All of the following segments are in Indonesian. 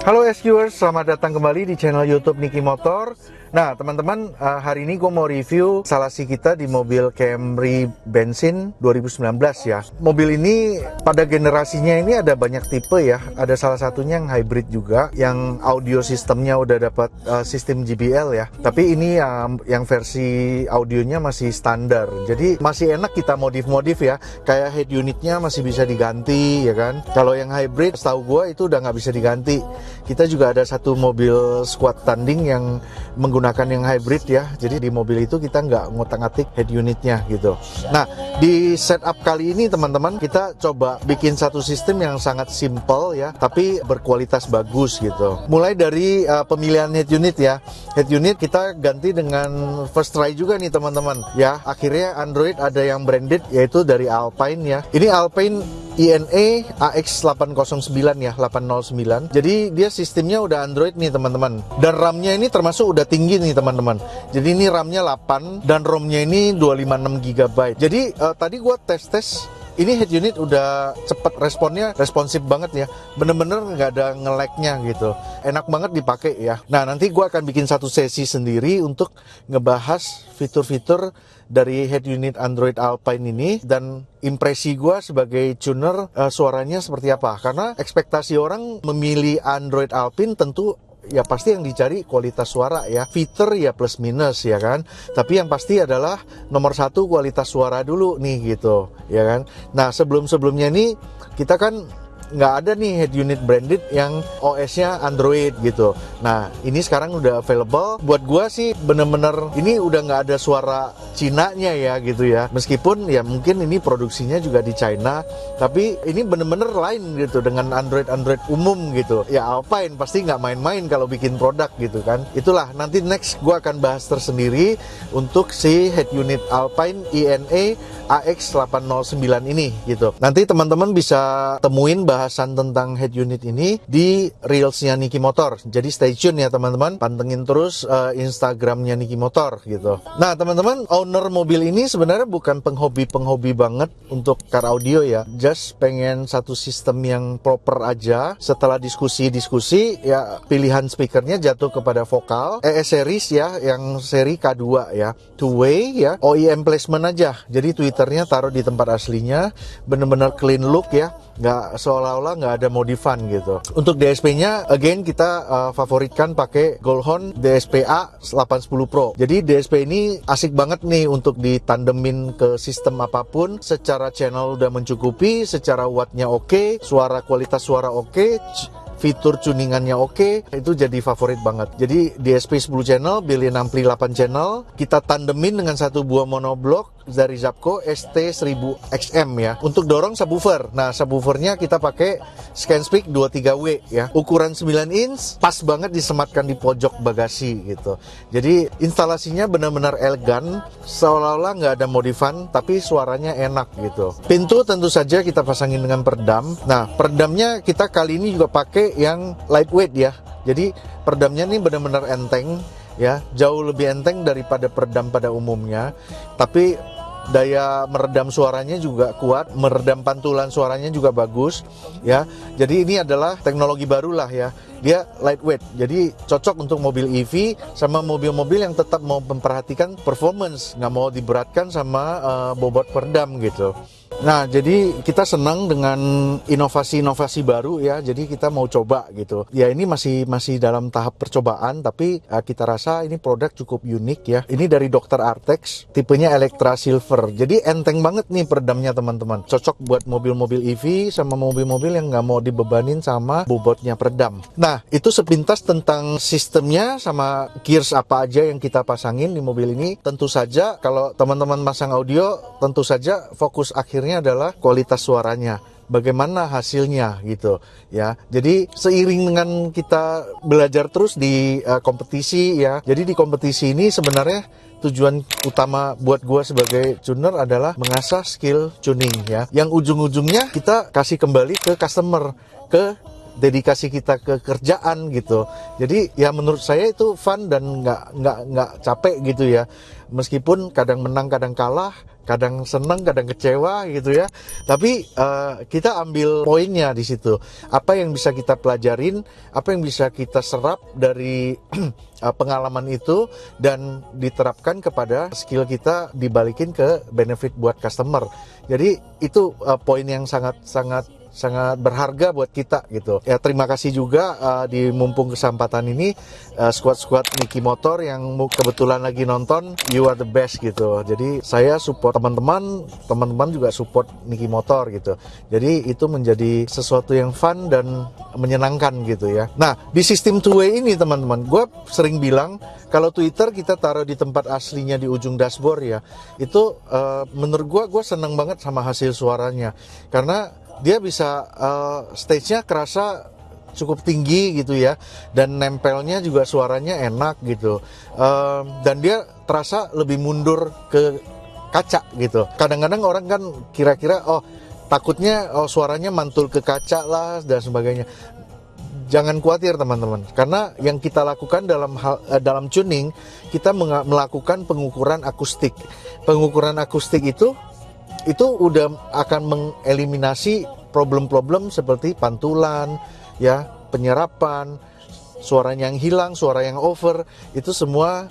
Halo SQers, selamat datang kembali di channel YouTube Niki Motor. Nah teman-teman, hari ini gue mau review instalasi kita di mobil Camry bensin 2019 ya. Mobil ini pada generasinya ini ada banyak tipe ya. Ada salah satunya yang hybrid juga, yang audio sistemnya udah dapat sistem JBL ya. Tapi ini yang versi audionya masih standar. Jadi masih enak kita modif-modif ya. Kayak head unitnya masih bisa diganti ya kan. Kalau yang hybrid, setahu gue itu udah nggak bisa diganti. Kita juga ada satu mobil squad tanding yang menggunakan yang hybrid ya. Jadi di mobil itu kita nggak ngotak-ngatik head unitnya gitu. Nah, di setup kali ini teman-teman, kita coba bikin satu sistem yang sangat simple ya, tapi berkualitas bagus gitu. Mulai dari pemilihan head unit ya. Head unit kita ganti dengan first try juga nih teman-teman ya. Akhirnya Android ada yang branded, yaitu dari Alpine ya. Ini Alpine INE AX809 ya, 809. Jadi dia sistemnya udah Android nih teman-teman. Dan RAM-nya ini termasuk udah tinggi nih teman-teman. Jadi ini RAM-nya 8 dan ROM-nya ini 256 GB. Jadi tadi gua tes ini head unit udah cepet responnya, responsif banget ya. Bener-bener nggak ada nge-lag-nya gitu. Enak banget dipakai ya. Nah, nanti gua akan bikin satu sesi sendiri untuk ngebahas fitur-fitur dari head unit Android Alpine ini dan impresi gue sebagai tuner suaranya seperti apa. Karena ekspektasi orang memilih Android Alpine tentu ya pasti yang dicari kualitas suara ya. Fitur ya plus minus ya kan. Tapi yang pasti adalah nomor satu kualitas suara dulu nih gitu ya kan. Nah sebelum-sebelumnya ini kita kan nggak ada nih head unit branded yang OS-nya Android gitu. Nah ini sekarang udah available. Buat gua sih bener-bener ini udah nggak ada suara Cina-nya ya gitu ya. Meskipun ya mungkin ini produksinya juga di China, tapi ini bener-bener lain gitu dengan Android umum gitu. Ya Alpine pasti nggak main-main kalau bikin produk gitu kan. Itulah nanti next gua akan bahas tersendiri untuk si head unit Alpine INE AX809 ini gitu. Nanti teman-teman bisa temuin bahasan tentang head unit ini di Reelsnya Niki Motor. Jadi stay tune ya teman-teman, pantengin terus Instagramnya Niki Motor gitu. Nah teman-teman, owner mobil ini sebenarnya bukan penghobi banget untuk car audio ya. Just pengen satu sistem yang proper aja. Setelah diskusi ya pilihan speakernya jatuh kepada vokal ES series ya, yang seri K2 ya, two way ya, OEM placement aja. Jadi Twitternya taruh di tempat aslinya, bener-bener clean look ya, nggak seolah-olah nggak ada modifan gitu. Untuk DSP-nya again kita favoritkan pakai Goldhorn DSP-A 810 Pro. Jadi DSP ini asik banget nih untuk ditandemin ke sistem apapun. Secara channel udah mencukupi, secara wattnya oke, kualitas suara oke, fitur tuningannya oke, itu jadi favorit banget. Jadi DSP 10 channel, built-in ampli 8 channel, kita tandemin dengan satu buah monoblock dari Zapco ST1000XM ya, untuk dorong subwoofer. Nah subwoofernya kita pakai Scanspeak 23W ya, ukuran 9 inch, pas banget disematkan di pojok bagasi gitu. Jadi instalasinya benar-benar elegan, seolah-olah nggak ada modifan, tapi suaranya enak gitu. Pintu tentu saja kita pasangin dengan peredam. Nah peredamnya kita kali ini juga pakai yang lightweight ya. Jadi peredamnya ini benar-benar enteng ya, jauh lebih enteng daripada peredam pada umumnya. Tapi daya meredam suaranya juga kuat, meredam pantulan suaranya juga bagus ya. Jadi ini adalah teknologi baru lah ya. Dia lightweight, jadi cocok untuk mobil EV sama mobil-mobil yang tetap mau memperhatikan performance, nggak mau diberatkan sama bobot peredam gitu. Nah, jadi kita senang dengan inovasi-inovasi baru ya. Jadi kita mau coba gitu. Ya ini masih dalam tahap percobaan, tapi kita rasa ini produk cukup unik ya. Ini dari Dr. Artex, tipenya Electra Silver. Jadi enteng banget nih peredamnya teman-teman. Cocok buat mobil-mobil EV sama mobil-mobil yang nggak mau dibebanin sama bobotnya peredam. Nah, itu sepintas tentang sistemnya sama gears apa aja yang kita pasangin di mobil ini. Tentu saja kalau teman-teman pasang audio, tentu saja fokus akhirnya adalah kualitas suaranya, bagaimana hasilnya gitu ya. Jadi seiring dengan kita belajar terus di kompetisi ya. Jadi di kompetisi ini sebenarnya tujuan utama buat gua sebagai tuner adalah mengasah skill tuning ya. Yang ujung-ujungnya kita kasih kembali ke customer, ke dedikasi kita ke kerjaan gitu. Jadi ya menurut saya itu fun dan nggak capek gitu ya. Meskipun kadang menang kadang kalah, kadang senang, kadang kecewa gitu ya. Tapi kita ambil poinnya di situ. Apa yang bisa kita pelajarin, apa yang bisa kita serap dari pengalaman itu dan diterapkan kepada skill kita, dibalikin ke benefit buat customer. Jadi itu poin yang sangat berharga buat kita gitu. Ya terima kasih juga di mumpung kesempatan ini squad Niki Motor yang kebetulan lagi nonton, you are the best gitu. Jadi saya support teman-teman juga support Niki Motor gitu. Jadi itu menjadi sesuatu yang fun dan menyenangkan gitu ya. Nah di sistem two-way ini teman-teman, gue sering bilang kalau Twitter kita taruh di tempat aslinya di ujung dashboard ya, itu menurut gue seneng banget sama hasil suaranya karena dia bisa stage-nya kerasa cukup tinggi gitu ya, dan nempelnya juga suaranya enak gitu, dan dia terasa lebih mundur ke kaca gitu. Kadang-kadang orang kan kira-kira takutnya suaranya mantul ke kaca lah dan sebagainya. Jangan khawatir teman-teman, karena yang kita lakukan dalam tuning, kita melakukan pengukuran akustik. Pengukuran akustik itu udah akan mengeliminasi problem-problem seperti pantulan, ya, penyerapan, suara yang hilang, suara yang over, itu semua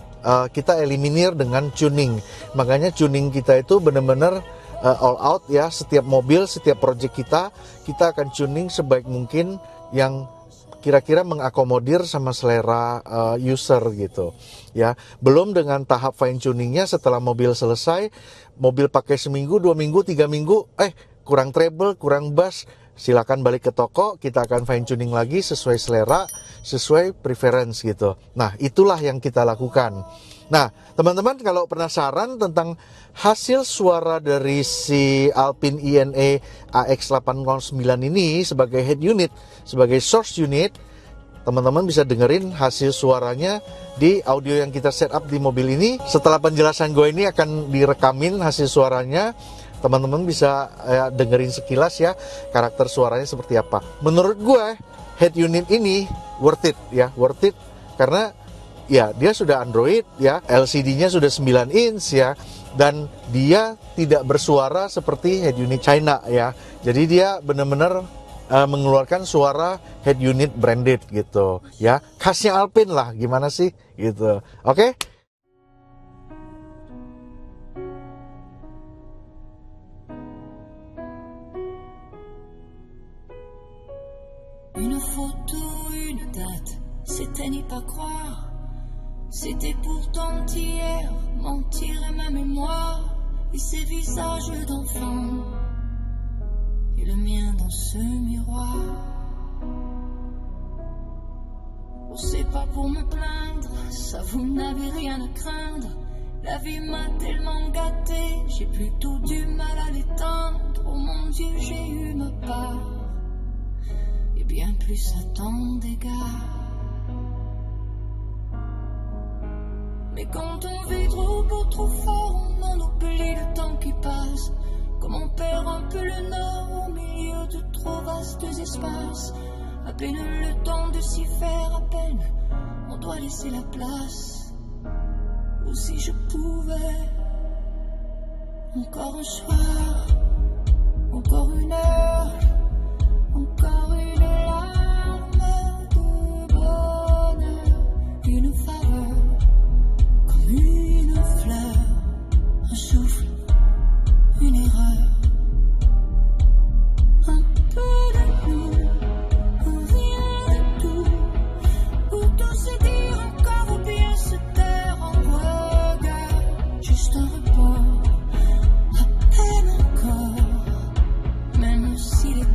kita eliminir dengan tuning. Makanya tuning kita itu benar-benar all out ya. Setiap mobil, setiap project kita akan tuning sebaik mungkin yang kira-kira mengakomodir sama selera user gitu ya. Belum dengan tahap fine tuningnya setelah mobil selesai, mobil pakai seminggu, 2 minggu, 3 minggu, kurang treble, kurang bass, silakan balik ke toko, kita akan fine tuning lagi sesuai selera, sesuai preference gitu. Nah itulah yang kita lakukan. Nah teman-teman kalau penasaran tentang hasil suara dari si Alpine INE AX809 ini sebagai head unit, sebagai source unit, teman-teman bisa dengerin hasil suaranya di audio yang kita set up di mobil ini. Setelah penjelasan gue ini akan direkamin hasil suaranya, teman-teman bisa dengerin sekilas ya karakter suaranya seperti apa. Menurut gue head unit ini worth it karena ya dia sudah Android ya, LCD-nya sudah 9 inch ya, dan dia tidak bersuara seperti head unit China ya. Jadi dia benar-benar mengeluarkan suara head unit branded gitu ya, khasnya Alpine lah, gimana sih gitu. Oke? Une photo, une date, c'était n'y pas croire. C'était pourtant hier, mentir à ma mémoire. Et ces visages d'enfants, et le mien dans ce miroir. Oh, c'est pas pour me plaindre, ça vous n'avez rien à craindre. La vie m'a tellement gâté, j'ai plutôt du mal à l'éteindre. Oh mon Dieu, j'ai eu ma part, et bien plus à tant d'égards. Mais quand on vit trop beau, trop fort, on en oublie le temps qui passe. Comme on perd un peu le nord au milieu de trop vastes espaces. À peine le temps de s'y faire, à peine on doit laisser la place. Ou si je pouvais, encore un soir, encore une heure, encore une larme de bonheur, une faveur, comme une fleur, un souffle, une erreur, un peu de nous, on vient de tout, pour tout se dire encore ou bien se taire en regard, juste un report, à peine encore, même si les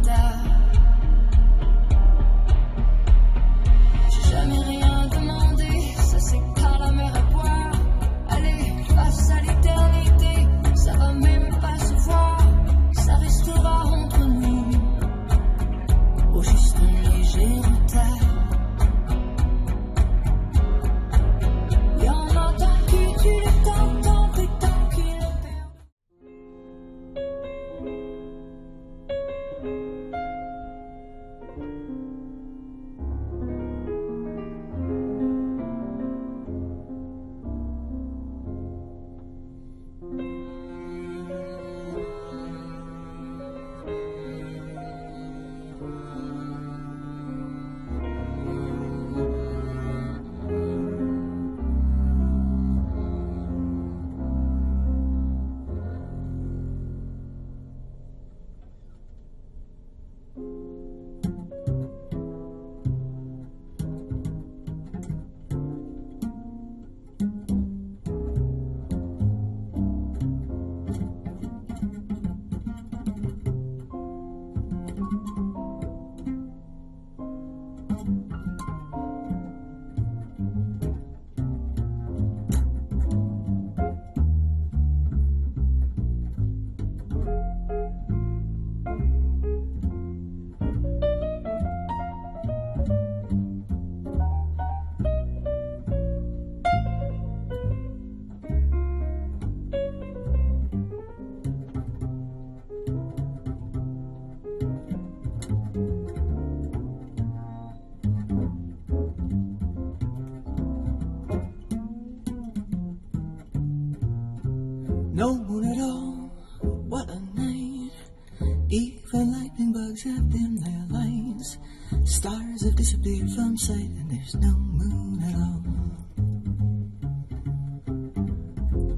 disappear from sight, and there's no moon at all.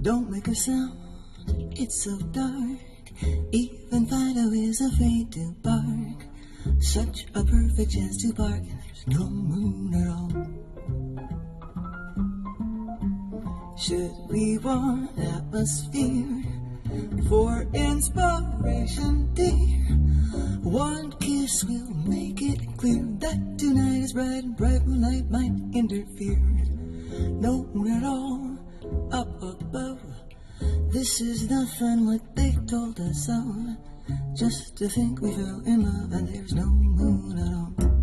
Don't make a sound, it's so dark. Even Fido is afraid to bark. Such a perfect chance to bark, and there's no moon at all. Should we want atmosphere for inspiration, dear? One kiss will make it clear that tonight is bright and bright moonlight might interfere. No moon at all up above. This is nothing what they told us of. Just to think we fell in love and there's no moon at all.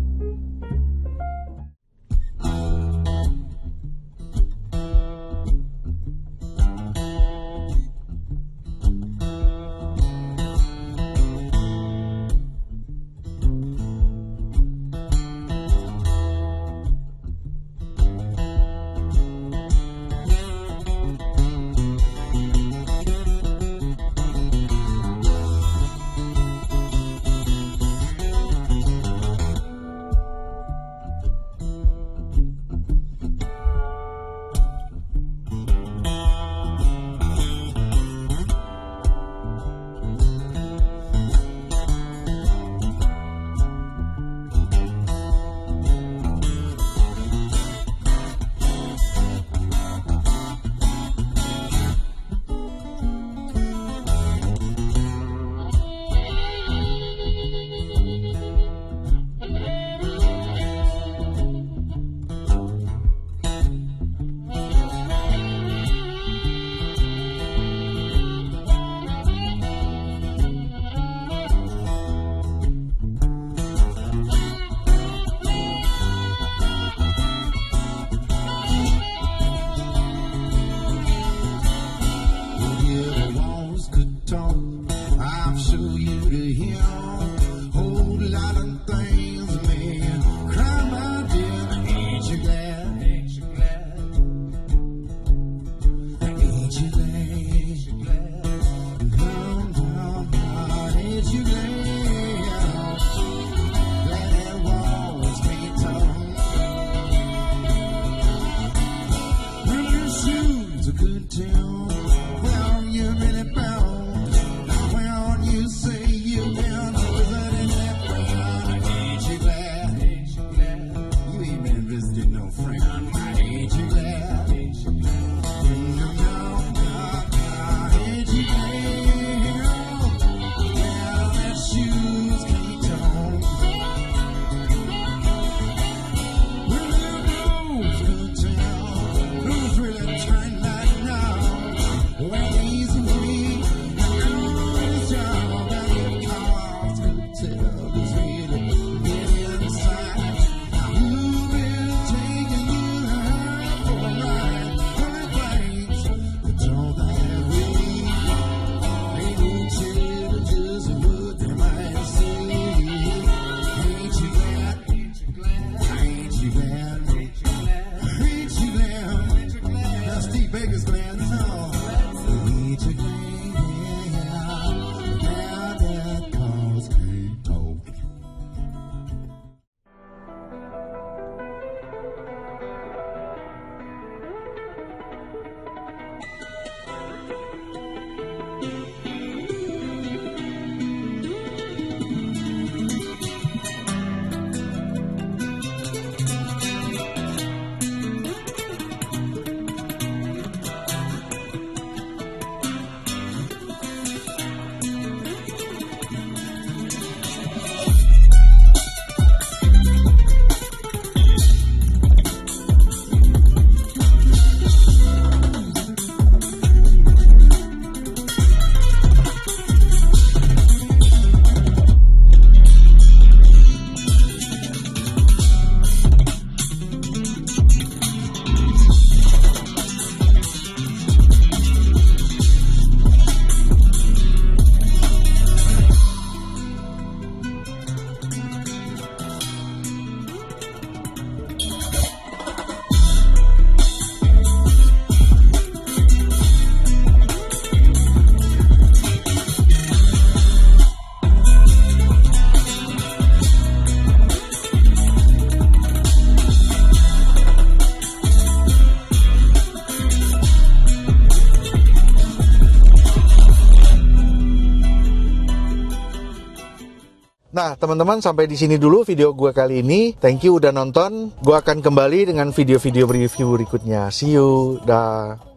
Nah, teman-teman, sampai di sini dulu video gue kali ini. Thank you udah nonton. Gue akan kembali dengan video-video review berikutnya. See you. Dah.